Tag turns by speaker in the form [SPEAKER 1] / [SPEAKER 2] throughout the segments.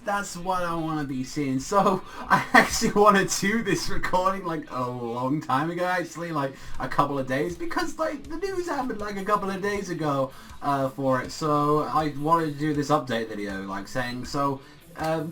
[SPEAKER 1] that's what I want to be seeing. So I actually want to do this recording like a long time ago, actually, like a couple of days, because like the news happened like a couple of days ago for it. So I wanted to do this update video, like saying so.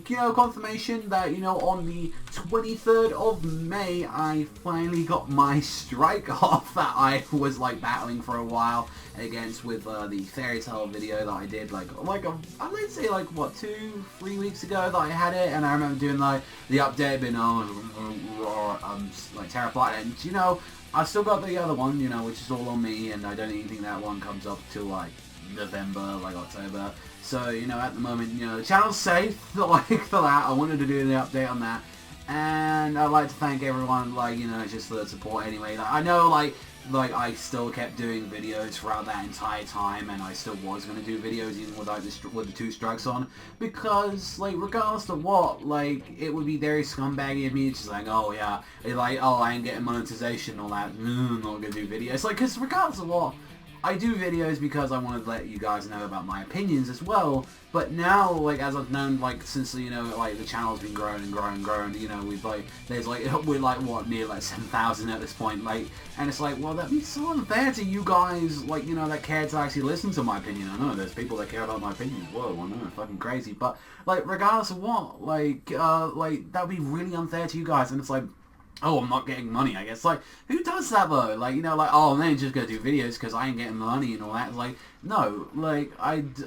[SPEAKER 1] You know, confirmation that, you know, on the 23rd of May, I finally got my strike off that I was, like, battling for a while against with the Fairy Tail video that I did, let's say, like, what, 2-3 weeks ago that I had it, and I remember doing, like, the update, being, like, terrified, and, you know, I still got the other one, you know, which is all on me, and I don't even think that one comes up till, like, November, like October. So, you know, at the moment, you know, the channel's safe, like, for that. I wanted to do the update on that. And I'd like to thank everyone, like, you know, just for the support anyway. Like, I know, like, I still kept doing videos throughout that entire time, and I still was going to do videos even without with the 2 strikes on, because, like, regardless of what, like, it would be very scumbaggy of me just like, oh, yeah, like, oh, I ain't getting monetization and all that, I'm not going to do videos. Like, because regardless of what, I do videos because I want to let you guys know about my opinions as well, but now, like, as I've known, like, since, you know, like, the channel's been growing and growing and growing, you know, we've, like, there's, like, we're, like, what, near, like, 7,000 at this point, like, and it's like, well, that'd be so unfair to you guys, like, you know, that care to actually listen to my opinion. I know, there's people that care about my opinion. Whoa, I know, fucking crazy, but, like, regardless of what, like, that'd be really unfair to you guys, and it's like, oh, I'm not getting money, I guess. Like, who does that, though? Like, you know, like, oh, man, just gonna do videos because I ain't getting money and all that. Like, no. Like,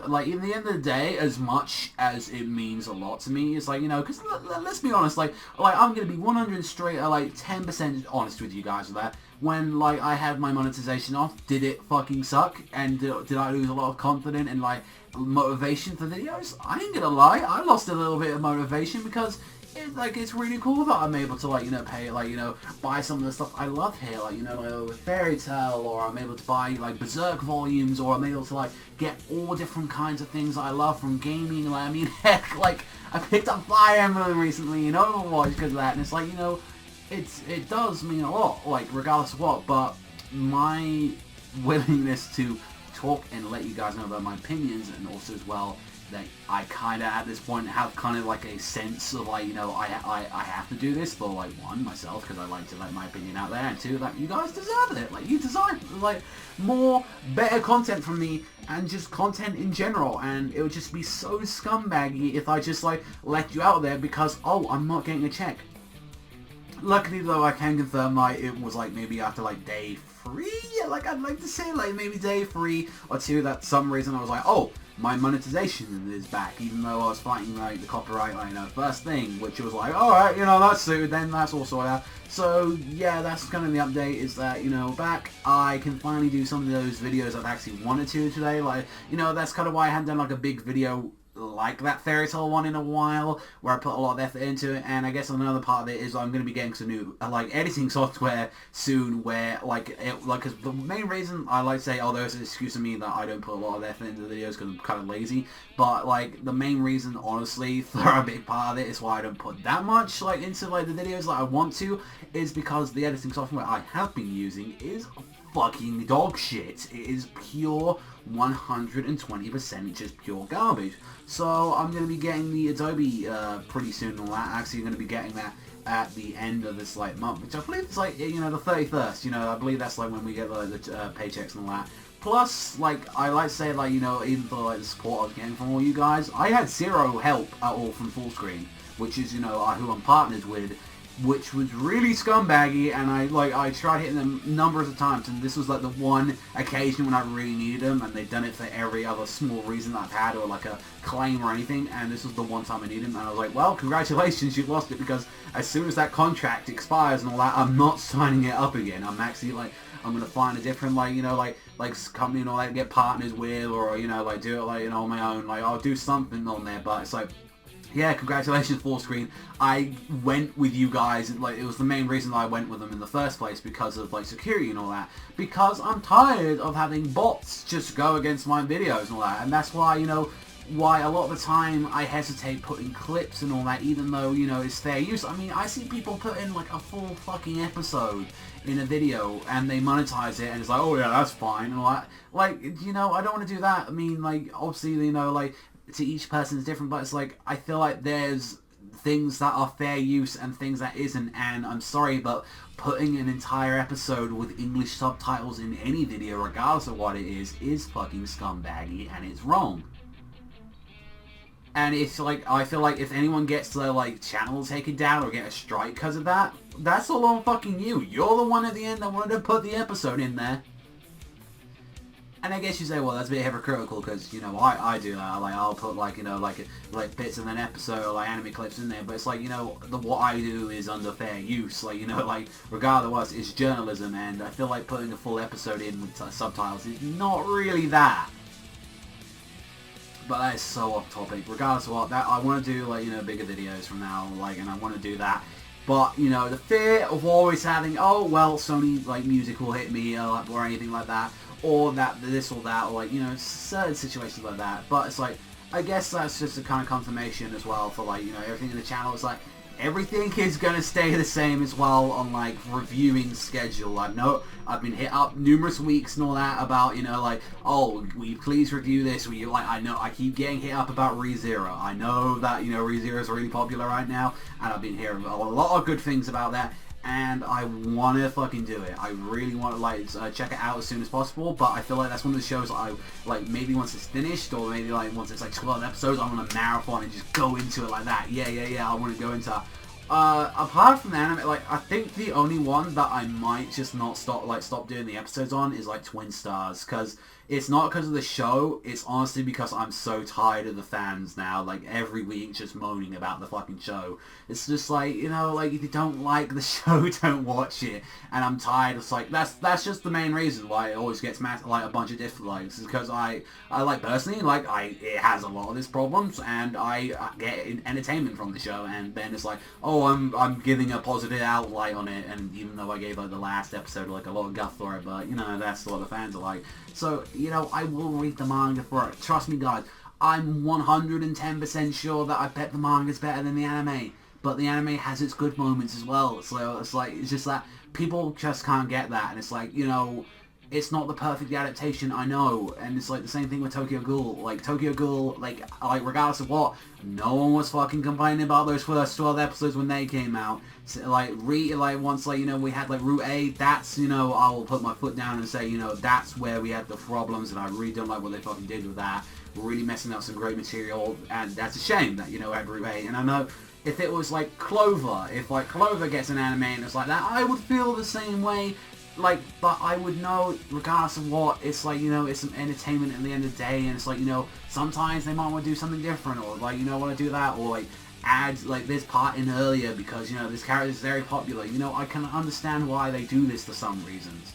[SPEAKER 1] like, in the end of the day, as much as it means a lot to me, it's like, you know, because let's be honest, like, I'm gonna be 100 straight, like, 10% honest with you guys with that. When, like, I had my monetization off, did it fucking suck? And did I lose a lot of confidence and, like, motivation for videos? I ain't gonna lie, I lost a little bit of motivation because it's really cool that I'm able to, like, you know, pay, like, you know, buy some of the stuff I love here, like, you know, like, Fairy Tail, or I'm able to buy, like, Berserk volumes, or I'm able to, like, get all different kinds of things that I love from gaming. Like, I mean, heck, like, I picked up Fire Emblem recently, you know, Overwatch because of that, and it's like, you know, it does mean a lot, like, regardless of what, but my willingness to talk and let you guys know about my opinions, and also as well, that I kind of, at this point, have kind of like a sense of, like, you know, I have to do this for, like, one, myself, because I like to let my opinion out there, and two, that you guys deserve it. Like, you deserve, like, more, better content from me, and just content in general, and it would just be so scumbaggy if I just, like, let you out there because, oh, I'm not getting a check. Luckily, though, I can confirm, like, it was, like, maybe after, like, day 3, like, I'd like to say, like, maybe day 3 or 2, that some reason I was like, oh, my monetization is back, even though I was fighting, like, the copyright, like, you know, first thing, which was like, alright, you know, that's sued, then that's all sorted out. So, yeah, that's kind of the update, is that, you know, back, I can finally do some of those videos I've actually wanted to today, like, you know, that's kind of why I hadn't done, like, a big video like that Fairy Tail one in a while, where I put a lot of effort into it. And I guess another part of it is I'm going to be getting some new like editing software soon, where cause the main reason I like to say, although it's an excuse of me that I don't put a lot of effort into the videos because I'm kind of lazy, but like the main reason, honestly, for a big part of it is why I don't put that much like into like the videos that I want to, is because the editing software I have been using is fucking dog shit. It is pure 120% just pure garbage. So I'm going to be getting the Adobe pretty soon and all that. Actually, I'm going to be getting that at the end of this like month, which I believe is like, you know, the 31st. You know, I believe that's like when we get like, the paychecks and all that. Plus, like, I like to say, like, you know, even for like the support I was getting from all you guys, I had zero help at all from Fullscreen, which is, you know, who I'm partnered with, which was really scumbaggy, and I tried hitting them numbers of times, and this was like the one occasion when I really needed them, and they'd done it for every other small reason that I've had, or like a claim or anything, and this was the one time I needed them, and I was like, well, congratulations, you lost it, because as soon as that contract expires and all that, I'm not signing it up again. I'm actually like, I'm gonna find a different, like, you know, like company and all that to get partners with, or, you know, like do it like, you know, on my own, like I'll do something on there, but it's like, yeah, congratulations, Fullscreen. I went with you guys, like, it was the main reason I went with them in the first place, because of, like, security and all that. Because I'm tired of having bots just go against my videos and all that. And that's why, you know, why a lot of the time I hesitate putting clips and all that, even though, you know, it's fair use. I mean, I see people put in, like, a full fucking episode in a video, and they monetize it, and it's like, oh yeah, that's fine, and all that. Like, you know, I don't want to do that. I mean, like, obviously, you know, like, to each person is different, but it's like, I feel like there's things that are fair use and things that isn't, and I'm sorry, but putting an entire episode with English subtitles in any video, regardless of what it is fucking scumbaggy, and it's wrong. And it's like, I feel like if anyone gets their, like, channel taken down or get a strike because of that, that's all on fucking you. You're the one at the end that wanted to put the episode in there. And I guess you say, well, that's a bit hypocritical because, you know, I do that. Like, I'll put, like, you know, like bits of an episode or, like, anime clips in there. But it's like, you know, what I do is under fair use. Like, you know, like, regardless of what, it's journalism. And I feel like putting a full episode in with subtitles is not really that. But that is so off topic. Regardless of what, that I want to do, like, you know, bigger videos from now, like, and I want to do that. But, you know, the fear of always having, oh, well, Sony, like, music will hit me, or anything like that, or that, this or that, or, like, you know, certain situations like that. But it's like, I guess that's just a kind of confirmation as well for, like, you know, everything in the channel. It's like, everything is going to stay the same as well on, like, reviewing schedule. I know I've been hit up numerous weeks and all that about, you know, like, oh, will you please review this? Will you, like, I know I keep getting hit up about ReZero. I know that, you know, ReZero is really popular right now, and I've been hearing a lot of good things about that. And I want to fucking do it. I really want to, like, check it out as soon as possible, but I feel like that's one of the shows I, like, maybe once it's finished, or maybe, like, once it's, like, 12 episodes, I want to marathon and just go into it like that. Yeah, I want to go into apart from the anime, like, I think the only one that I might just not stop doing the episodes on is, like, Twin Stars, because it's not because of the show, it's honestly because I'm so tired of the fans now, like, every week just moaning about the fucking show. It's just like, you know, like, if you don't like the show, don't watch it, and I'm tired. It's like, that's just the main reason why it always gets like, a bunch of different likes, is because I like, personally, like, it has a lot of its problems, and I get entertainment from the show, and then it's like, oh, I'm giving a positive outlight on it, and even though I gave, like, the last episode, like, a lot of guff for it, but, you know, that's what the fans are like. So, you know, I will read the manga for it. Trust me, guys. I'm 110% sure that I bet the manga's better than the anime. But the anime has its good moments as well. So, it's like, it's just that people just can't get that. And it's like, you know, it's not the perfect adaptation, I know. And it's like the same thing with Tokyo Ghoul. Like, Tokyo Ghoul, like regardless of what, no one was fucking complaining about those first 12 episodes when they came out. So, like, once, like, you know, we had, like, Route A, that's, you know, I will put my foot down and say, you know, that's where we had the problems, and I really don't like what they fucking did with that. We're really messing up some great material, and that's a shame that, you know, we had Route A. And I know if it was, like, Clover, if, like, Clover gets an anime and it's like that, I would feel the same way. Like, but I would know, regardless of what, it's like, you know, it's some entertainment at the end of the day, and it's like, you know, sometimes they might want to do something different, or, like, you know, want to do that, or, like, add, like, this part in earlier because, you know, this character is very popular. You know, I can understand why they do this for some reasons.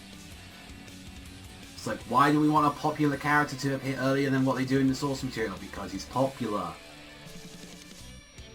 [SPEAKER 1] It's like, why do we want a popular character to appear earlier than what they do in the source material? Because he's popular.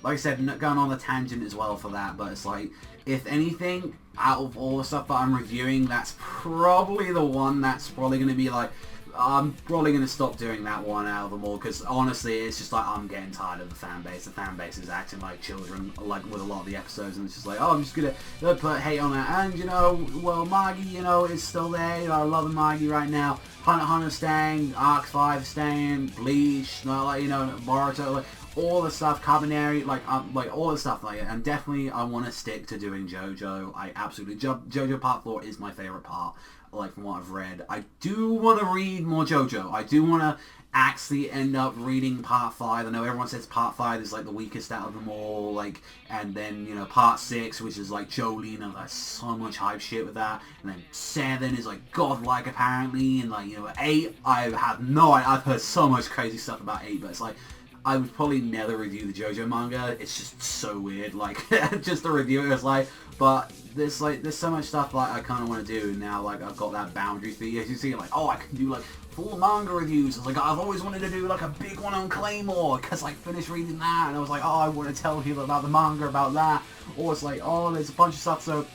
[SPEAKER 1] Like I said, going on the tangent as well for that, but it's like, if anything, out of all the stuff that I'm reviewing, that's probably the one that's probably going to be like, I'm probably going to stop doing that one out of them all, because honestly, it's just like, I'm getting tired of the fan base. The fan base is acting like children, like, with a lot of the episodes, and it's just like, oh, I'm just going to put hate on it, and, you know, well, Magi, you know, is still there. You know, I'm loving Magi right now. Hunter x Hunter staying, Arc 5 staying, Bleach, like, you know, Naruto, like, all the stuff, Kabaneri, like all the stuff like it, and definitely I want to stick to doing Jojo. I absolutely, Jojo Part 4 is my favourite part, like, from what I've read. I do want to read more Jojo. I do want to actually end up reading Part 5. I know everyone says Part 5 is, like, the weakest out of them all, like, and then, you know, Part 6, which is, like, Jolene, and there's so much hype shit with that, and then 7 is, like, godlike, apparently, and, like, you know, 8, I've heard so much crazy stuff about 8, but it's like, I would probably never review the JoJo manga. It's just so weird, like, just to review it. It's like, but there's so much stuff, like, I kind of want to do now. Like, I've got that boundary fee. As you see, like, oh, I can do, like, full manga reviews. It's like, I've always wanted to do, like, a big one on Claymore, because I finished reading that, and I was like, oh, I want to tell people about the manga, about that. Or it's like, oh, there's a bunch of stuff, so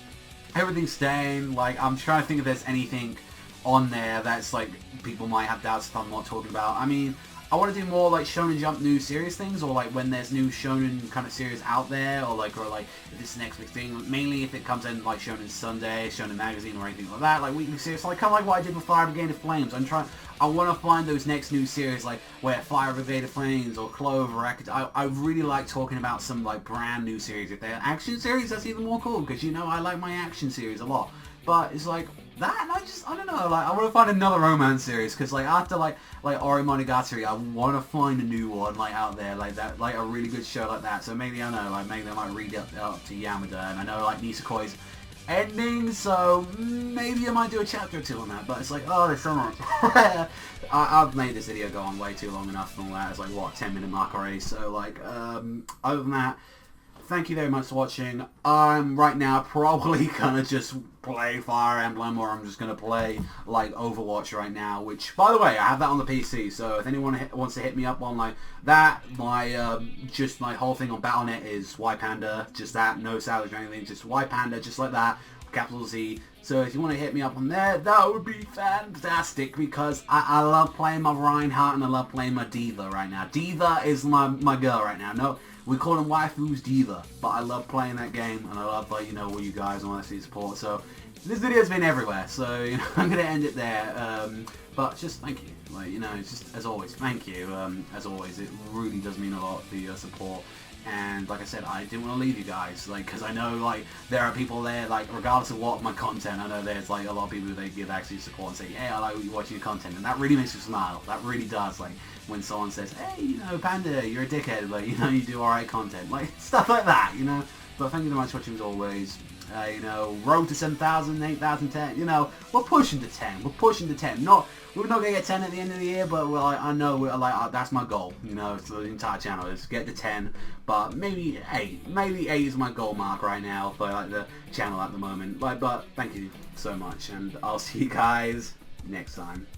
[SPEAKER 1] everything's staying. Like, I'm trying to think if there's anything on there that's, like, people might have doubts if I'm not talking about. I mean, I want to do more like Shonen Jump new series things, or like when there's new Shonen kind of series out there, or like if this is the next big thing. Mainly if it comes in like Shonen Sunday, Shonen Magazine, or anything like that, like weekly series, like kind of like what I did with Fire Brigade of Flames. I want to find those next new series, like where Fire Brigade of Flames or Clover. I really like talking about some like brand new series. If they're action series, that's even more cool, because you know I like my action series a lot. But it's like that, and I don't know, like I want to find another romance series, because like after like Ori Monogatari, I want to find a new one like out there, like that, like a really good show like that. So maybe, I don't know, like maybe I might read up to Yamada, and I know like Nisakoi's ending, so maybe I might do a chapter or two on that. But it's like, oh, there's so much. I've made this video go on way too long enough and all that. It's like, what, 10-minute mark already. So like, other than that, thank you very much for watching. I'm right now probably gonna just play Fire Emblem, or I'm just gonna play like Overwatch right now, which, by the way, I have that on the PC, so if anyone wants to hit me up on like that, just my whole thing on Battle.net is Zweipanda, just that, no salad or anything, just Zweipanda, just like that, capital Z. So if you want to hit me up on there, that would be fantastic, because I love playing my Reinhardt and I love playing my Diva right now. Diva is my girl right now. No, we call them waifus Diva, but I love playing that game, and I love, like, you know, all you guys want to see support. So this video's been everywhere, so you know, I'm gonna end it there. But just thank you, like, you know, just as always, thank you. As always, it really does mean a lot for your support. And like I said, I didn't want to leave you guys, like, because I know like there are people there, like regardless of what my content, I know there's like a lot of people who they give actually support and say, yeah, I like watching your content, and that really makes me smile. That really does. Like when someone says, hey, you know, Panda, you're a dickhead, but you know, you do alright content, like stuff like that, you know. But thank you very much for watching as always. You know, road to 7,000, 8,010, you know, we're pushing to 10, we're pushing to 10, we're not going to get 10 at the end of the year, but we're like, I know, we're like, that's my goal, you know, for the entire channel, is get to 10, but maybe 8 is my goal mark right now for like the channel at the moment, but thank you so much, and I'll see you guys next time.